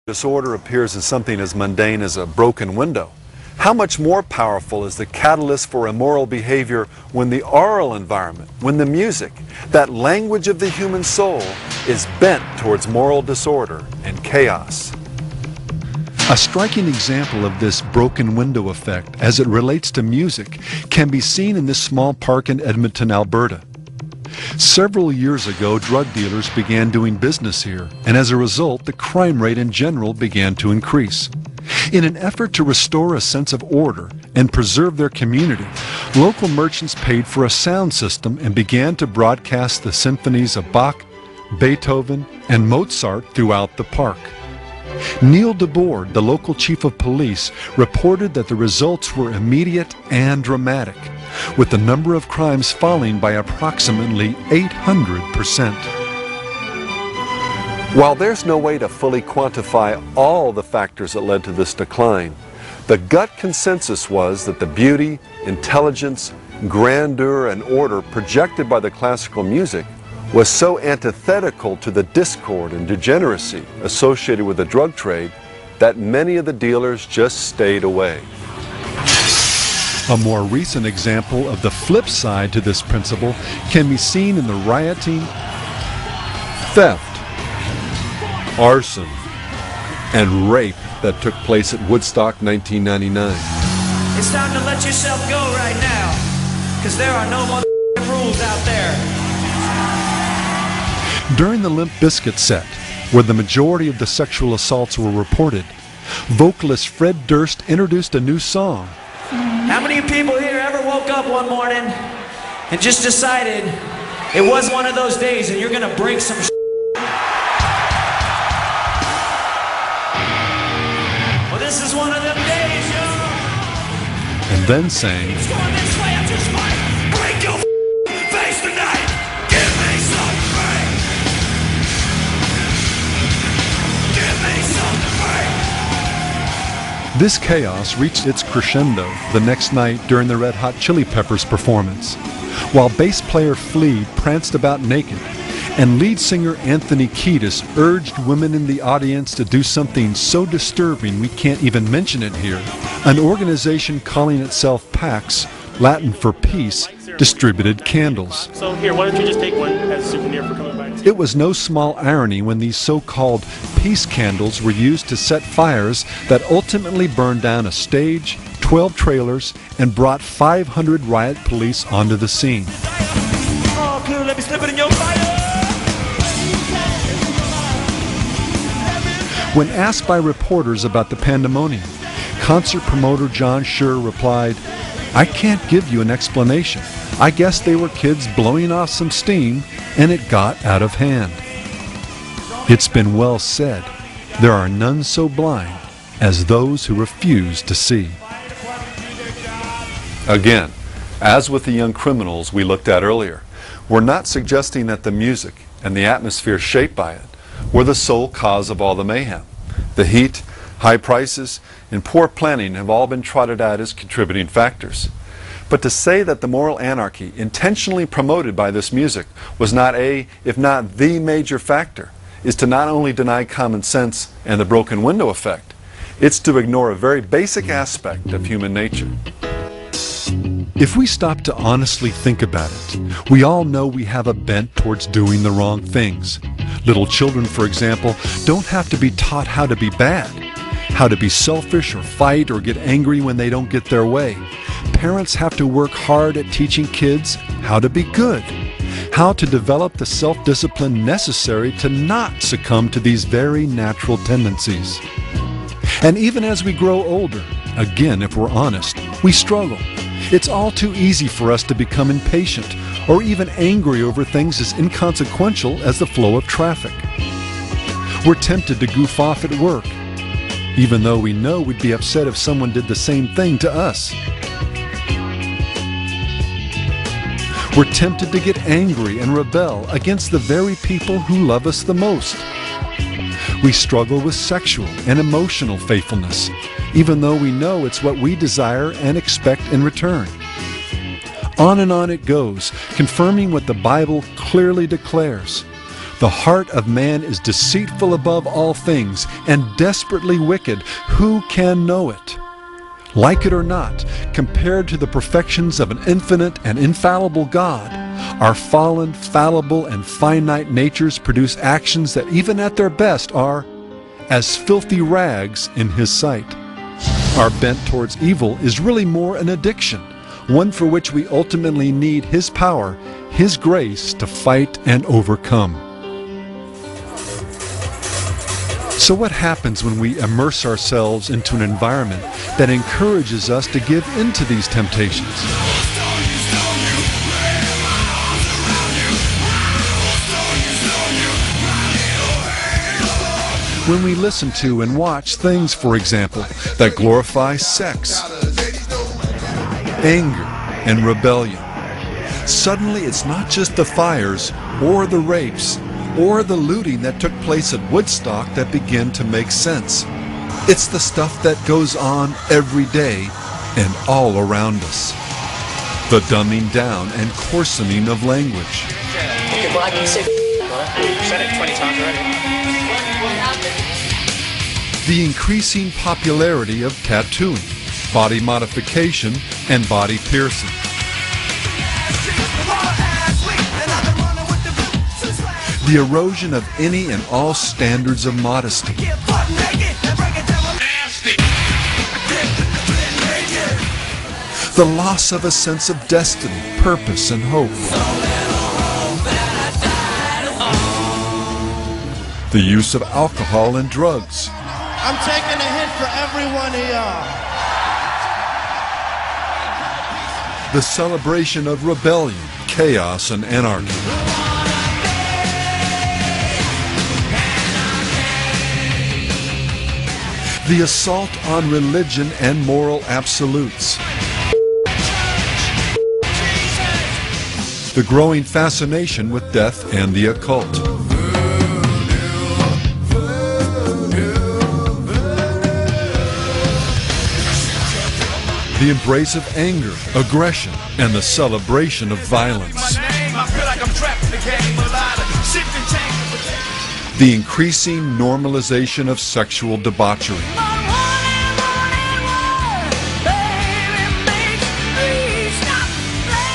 Disorder appears as something as mundane as a broken window. How much more powerful is the catalyst for immoral behavior when the oral environment, when the music, that language of the human soul, is bent towards moral disorder and chaos? A striking example of this broken window effect as it relates to music can be seen in this small park in Edmonton, Alberta. Several years ago, drug dealers began doing business here, and as a result, the crime rate in general began to increase. In an effort to restore a sense of order and preserve their community, local merchants paid for a sound system and began to broadcast the symphonies of Bach, Beethoven, and Mozart throughout the park. Neil DeBoard, the local chief of police, reported that the results were immediate and dramatic, with the number of crimes falling by approximately 800%. While there's no way to fully quantify all the factors that led to this decline, the gut consensus was that the beauty, intelligence, grandeur, and order projected by the classical music was so antithetical to the discord and degeneracy associated with the drug trade that many of the dealers just stayed away. A more recent example of the flip side to this principle can be seen in the rioting, theft, arson, and rape that took place at Woodstock 1999. It's time to let yourself go right now, because there are no more rules out there. During the Limp Bizkit set, where the majority of the sexual assaults were reported, vocalist Fred Durst introduced a new song. How many people here ever woke up one morning and just decided it was one of those days and you're going to break some Well, this is one of them days, yo. And then sang, It's going this way, I just might break your face tonight. Give me some break. Give me some break. This chaos reached its crescendo the next night during the Red Hot Chili Peppers performance, while bass player Flea pranced about naked, and lead singer Anthony Kiedis urged women in the audience to do something so disturbing we can't even mention it here. An organization calling itself PAX, Latin for peace, distributed candles. So here, why don't you just take one as a souvenir for coming by? It was no small irony when these so-called peace candles were used to set fires that ultimately burned down a stage, 12 trailers, and brought 500 riot police onto the scene. Oh, cool, let me slip it in your fire. When asked by reporters about the pandemonium, concert promoter John Schur replied, "I can't give you an explanation. I guess they were kids blowing off some steam and it got out of hand." It's been well said, there are none so blind as those who refuse to see. Again, as with the young criminals we looked at earlier, we're not suggesting that the music and the atmosphere shaped by it were the sole cause of all the mayhem. The heat, high prices, and poor planning have all been trotted out as contributing factors. But to say that the moral anarchy intentionally promoted by this music was not a, if not the major factor, is to not only deny common sense and the broken window effect, it's to ignore a very basic aspect of human nature. If we stop to honestly think about it, we all know we have a bent towards doing the wrong things. Little children, for example, don't have to be taught how to be bad, how to be selfish or fight or get angry when they don't get their way. Parents have to work hard at teaching kids how to be good, how to develop the self-discipline necessary to not succumb to these very natural tendencies. And even as we grow older, again, if we're honest, we struggle. It's all too easy for us to become impatient or even angry over things as inconsequential as the flow of traffic. We're tempted to goof off at work, even though we know we'd be upset if someone did the same thing to us. We're tempted to get angry and rebel against the very people who love us the most. We struggle with sexual and emotional faithfulness, even though we know it's what we desire and expect in return. On and on it goes, confirming what the Bible clearly declares. The heart of man is deceitful above all things and desperately wicked. Who can know it? Like it or not, compared to the perfections of an infinite and infallible God, our fallen, fallible, and finite natures produce actions that even at their best are as filthy rags in His sight. Our bent towards evil is really more an addiction, one for which we ultimately need His power, His grace to fight and overcome. So what happens when we immerse ourselves into an environment that encourages us to give in to these temptations? When we listen to and watch things, for example, that glorify sex, anger, and rebellion, suddenly it's not just the fires or the rapes or the looting that took place at Woodstock that begin to make sense. It's the stuff that goes on every day and all around us. The dumbing down and coarsening of language. Okay, well, I can say I've said it 20 times already. The increasing popularity of tattooing, body modification, and body piercing. The erosion of any and all standards of modesty. The loss of a sense of destiny, purpose, and hope. The use of alcohol and drugs. I'm taking a hit for every one of y'all. The celebration of rebellion, chaos, and anarchy. The assault on religion and moral absolutes. The growing fascination with death and the occult. The embrace of anger, aggression, and the celebration of violence. The increasing normalization of sexual debauchery.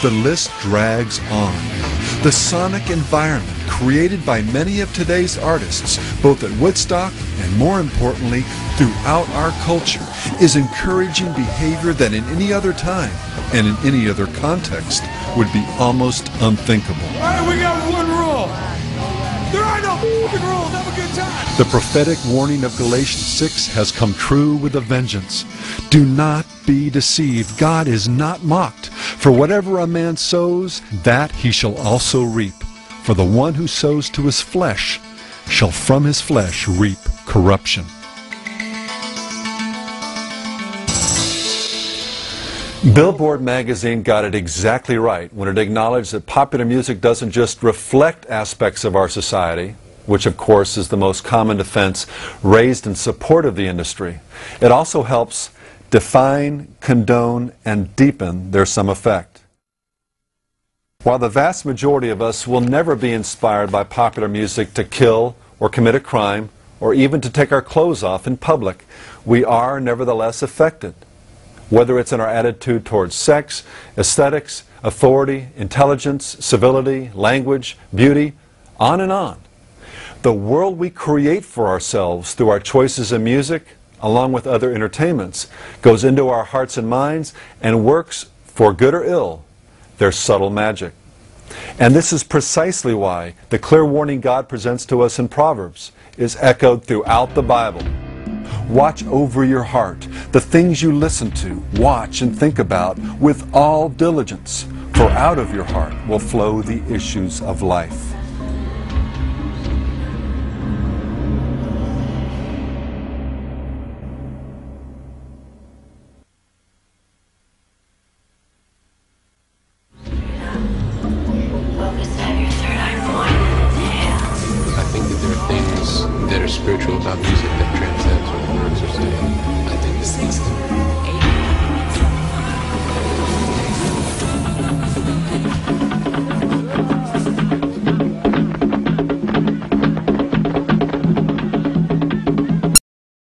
The list drags on. The sonic environment created by many of today's artists, both at Woodstock and more importantly, throughout our culture, is encouraging behavior that in any other time and in any other context would be almost unthinkable. All right, we got one rule. There are no f***ing rules. Have a good time. The prophetic warning of Galatians 6 has come true with a vengeance. Do not be deceived. God is not mocked. For whatever a man sows, that he shall also reap. For the one who sows to his flesh shall from his flesh reap corruption. Billboard magazine got it exactly right when it acknowledged that popular music doesn't just reflect aspects of our society, which of course is the most common defense raised in support of the industry. It also helps define, condone, and deepen their some effect. While the vast majority of us will never be inspired by popular music to kill or commit a crime or even to take our clothes off in public, we are nevertheless affected. Whether it's in our attitude towards sex, aesthetics, authority, intelligence, civility, language, beauty, on and on. The world we create for ourselves through our choices in music, along with other entertainments, goes into our hearts and minds and works, for good or ill, their subtle magic. And this is precisely why the clear warning God presents to us in Proverbs is echoed throughout the Bible. Watch over your heart, the things you listen to, watch and think about with all diligence, for out of your heart will flow the issues of life.